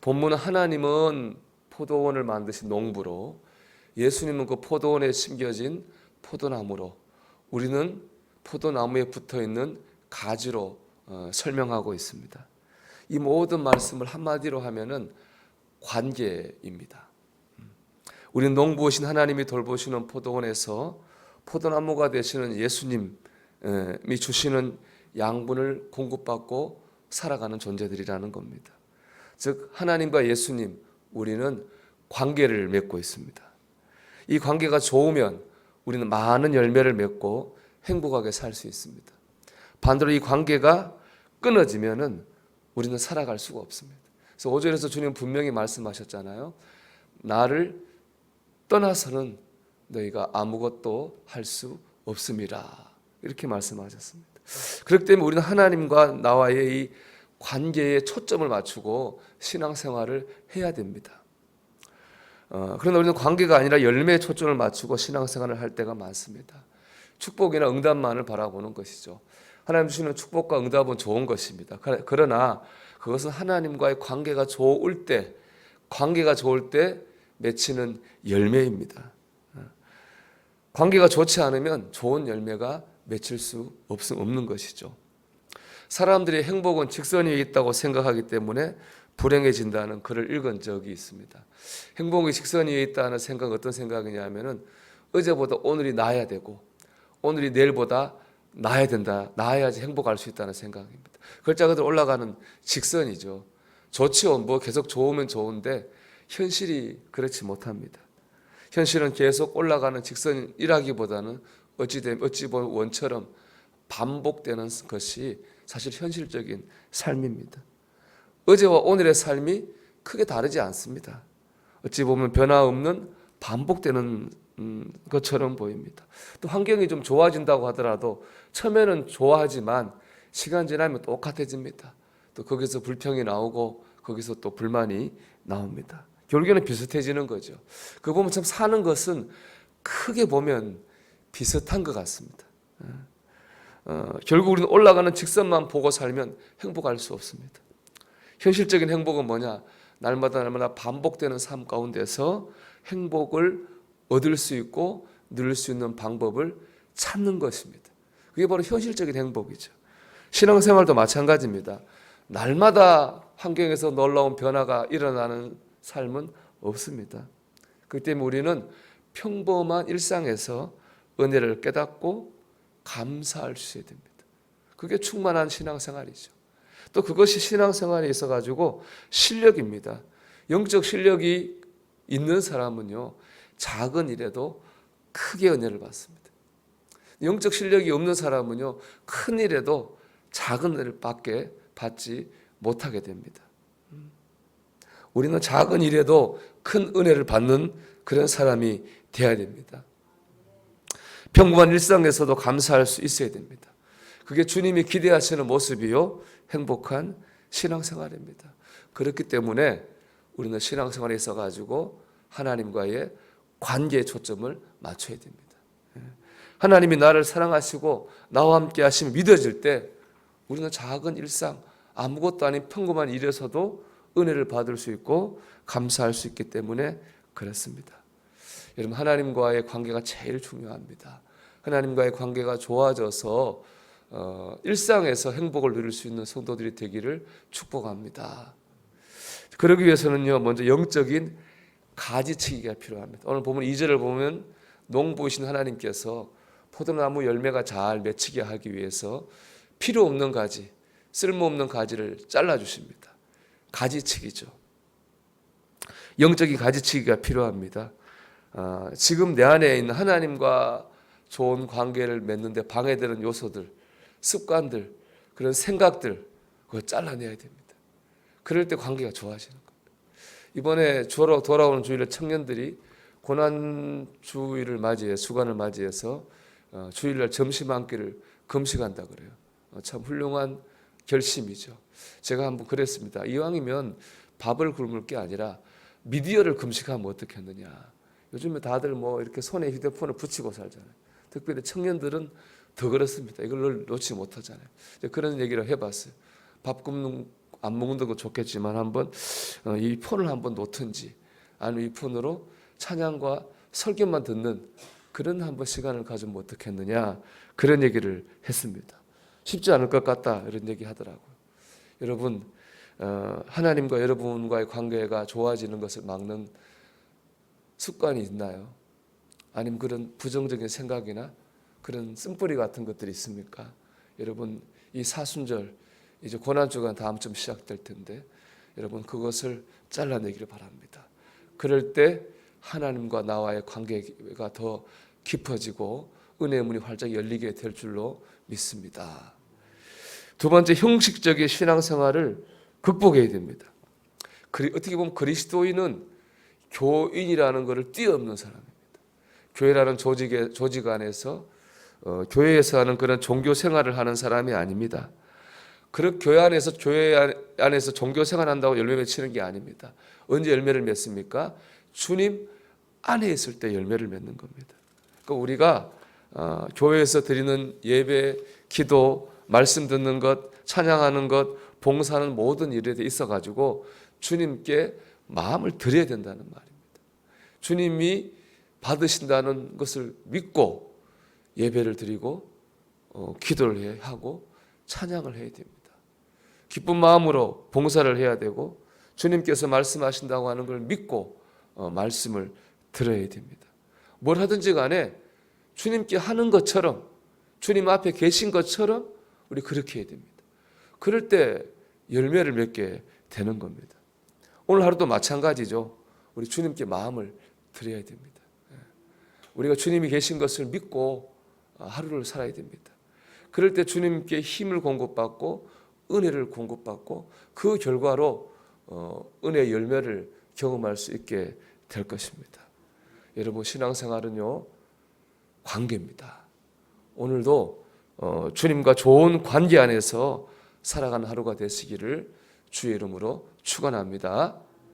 본문은 하나님은 포도원을 만드신 농부로, 예수님은 그 포도원에 심겨진 포도나무로, 우리는 포도나무에 붙어있는 가지로 설명하고 있습니다. 이 모든 말씀을 한마디로 하면은 관계입니다. 우리는 농부이신 하나님이 돌보시는 포도원에서 포도나무가 되시는 예수님이 주시는 양분을 공급받고 살아가는 존재들이라는 겁니다. 즉 하나님과 예수님, 우리는 관계를 맺고 있습니다. 이 관계가 좋으면 우리는 많은 열매를 맺고 행복하게 살 수 있습니다. 반대로 이 관계가 끊어지면은 우리는 살아갈 수가 없습니다. 그래서 5절에서 주님 분명히 말씀하셨잖아요. 나를 떠나서는 너희가 아무것도 할 수 없음이라, 이렇게 말씀하셨습니다. 그렇기 때문에 우리는 하나님과 나와의 이 관계에 초점을 맞추고 신앙생활을 해야 됩니다. 그러나 우리는 관계가 아니라 열매에 초점을 맞추고 신앙생활을 할 때가 많습니다. 축복이나 응답만을 바라보는 것이죠. 하나님 주시는 축복과 응답은 좋은 것입니다. 그러나 그것은 하나님과의 관계가 좋을 때 맺히는 열매입니다. 관계가 좋지 않으면 좋은 열매가 맺힐 수 없는 것이죠. 사람들이 행복은 직선 위에 있다고 생각하기 때문에 불행해진다는 글을 읽은 적이 있습니다. 행복이 직선 위에 있다는 생각은 어떤 생각이냐면은 어제보다 오늘이 나아야 되고 오늘이 내일보다 나아야 된다. 나아야지 행복할 수 있다는 생각입니다. 글자그대로 올라가는 직선이죠. 좋지요. 뭐 계속 좋으면 좋은데 현실이 그렇지 못합니다. 현실은 계속 올라가는 직선이라기보다는 어찌 보면 원처럼 반복되는 것이 사실 현실적인 삶입니다. 어제와 오늘의 삶이 크게 다르지 않습니다. 어찌 보면 변화 없는 반복되는 것처럼 보입니다. 또 환경이 좀 좋아진다고 하더라도 처음에는 좋아하지만 시간 지나면 똑같아집니다. 또 거기서 불평이 나오고 거기서 또 불만이 나옵니다. 결국에는 비슷해지는 거죠. 그 보면 참 사는 것은 크게 보면 비슷한 것 같습니다. 결국 우리는 올라가는 직선만 보고 살면 행복할 수 없습니다. 현실적인 행복은 뭐냐? 날마다 반복되는 삶 가운데서 행복을 얻을 수 있고 누릴 수 있는 방법을 찾는 것입니다. 그게 바로 현실적인 행복이죠. 신앙생활도 마찬가지입니다. 날마다 환경에서 놀라운 변화가 일어나는 삶은 없습니다. 그렇기 때문에 우리는 평범한 일상에서 은혜를 깨닫고 감사할 수 있어야 됩니다. 그게 충만한 신앙생활이죠. 또 그것이 신앙생활에 있어가지고 실력입니다. 영적 실력이 있는 사람은요, 작은 일에도 크게 은혜를 받습니다. 영적 실력이 없는 사람은요, 큰 일에도 작은 은혜를 받지 못하게 됩니다. 우리는 작은 일에도 큰 은혜를 받는 그런 사람이 되어야 됩니다. 평범한 일상에서도 감사할 수 있어야 됩니다. 그게 주님이 기대하시는 모습이요, 행복한 신앙생활입니다. 그렇기 때문에 우리는 신앙생활에 있어가지고 하나님과의 관계에 초점을 맞춰야 됩니다. 하나님이 나를 사랑하시고 나와 함께 하심이 믿어질 때 우리는 작은 일상, 아무것도 아닌 평범한 일에서도 은혜를 받을 수 있고 감사할 수 있기 때문에 그렇습니다. 여러분, 하나님과의 관계가 제일 중요합니다. 하나님과의 관계가 좋아져서 일상에서 행복을 누릴 수 있는 성도들이 되기를 축복합니다. 그러기 위해서는요, 먼저 영적인 가지치기가 필요합니다. 오늘 보면 2절을 보면 농부이신 하나님께서 포도나무 열매가 잘 맺히게 하기 위해서 필요 없는 가지, 쓸모없는 가지를 잘라주십니다. 가지치기죠. 영적인 가지치기가 필요합니다. 지금 내 안에 있는 하나님과 좋은 관계를 맺는데 방해되는 요소들, 습관들, 그런 생각들, 그거 잘라내야 됩니다. 그럴 때 관계가 좋아지는 겁니다. 이번에 돌아오는 주일에 청년들이 고난주일을 맞이해 수관을 맞이해서 주일날 점심 한 끼를 금식한다 그래요. 참 훌륭한 결심이죠. 제가 한번 그랬습니다. 이왕이면 밥을 굶을 게 아니라 미디어를 금식하면 어떻겠느냐. 요즘에 다들 뭐 이렇게 손에 휴대폰을 붙이고 살잖아요. 특별히 청년들은 더 그렇습니다. 이걸 놓지 못하잖아요. 그런 얘기를 해봤어요. 밥 굶는 안 먹는 거 좋겠지만 한번 이 폰을 한번 놓든지 아니면 이 폰으로 찬양과 설교만 듣는 그런 한번 시간을 가지면 어떻겠느냐 그런 얘기를 했습니다. 쉽지 않을 것 같다 이런 얘기 하더라고요. 여러분 하나님과 여러분과의 관계가 좋아지는 것을 막는 습관이 있나요? 아니면 그런 부정적인 생각이나 그런 쓴뿌리 같은 것들이 있습니까? 여러분 이 사순절 이제 고난주간 다음쯤 시작될 텐데 여러분 그것을 잘라내기를 바랍니다. 그럴 때 하나님과 나와의 관계가 더 깊어지고 은혜의 문이 활짝 열리게 될 줄로 믿습니다. 두 번째, 형식적인 신앙생활을 극복해야 됩니다. 어떻게 보면 그리스도인은 교인이라는 것을 뛰어넘는 사람입니다. 교회라는 조직 안에서 교회에서 하는 그런 종교 생활을 하는 사람이 아닙니다. 교회 안에서 종교 생활한다고 열매 맺히는 게 아닙니다. 언제 열매를 맺습니까? 주님 안에 있을 때 열매를 맺는 겁니다. 그러니까 우리가 교회에서 드리는 예배, 기도, 말씀 듣는 것, 찬양하는 것, 봉사하는 모든 일에 있어 가지고 주님께 마음을 드려야 된다는 말입니다. 주님이 받으신다는 것을 믿고 예배를 드리고 기도를 하고 찬양을 해야 됩니다. 기쁜 마음으로 봉사를 해야 되고 주님께서 말씀하신다고 하는 걸 믿고 말씀을 들어야 됩니다. 뭘 하든지 간에 주님께 하는 것처럼 주님 앞에 계신 것처럼 우리 그렇게 해야 됩니다. 그럴 때 열매를 맺게 되는 겁니다. 오늘 하루도 마찬가지죠. 우리 주님께 마음을 드려야 됩니다. 우리가 주님이 계신 것을 믿고 하루를 살아야 됩니다. 그럴 때 주님께 힘을 공급받고 은혜를 공급받고 그 결과로 은혜의 열매를 경험할 수 있게 될 것입니다. 여러분 신앙생활은요 관계입니다. 오늘도 주님과 좋은 관계 안에서 살아가는 하루가 되시기를 주의 이름으로 축원합니다.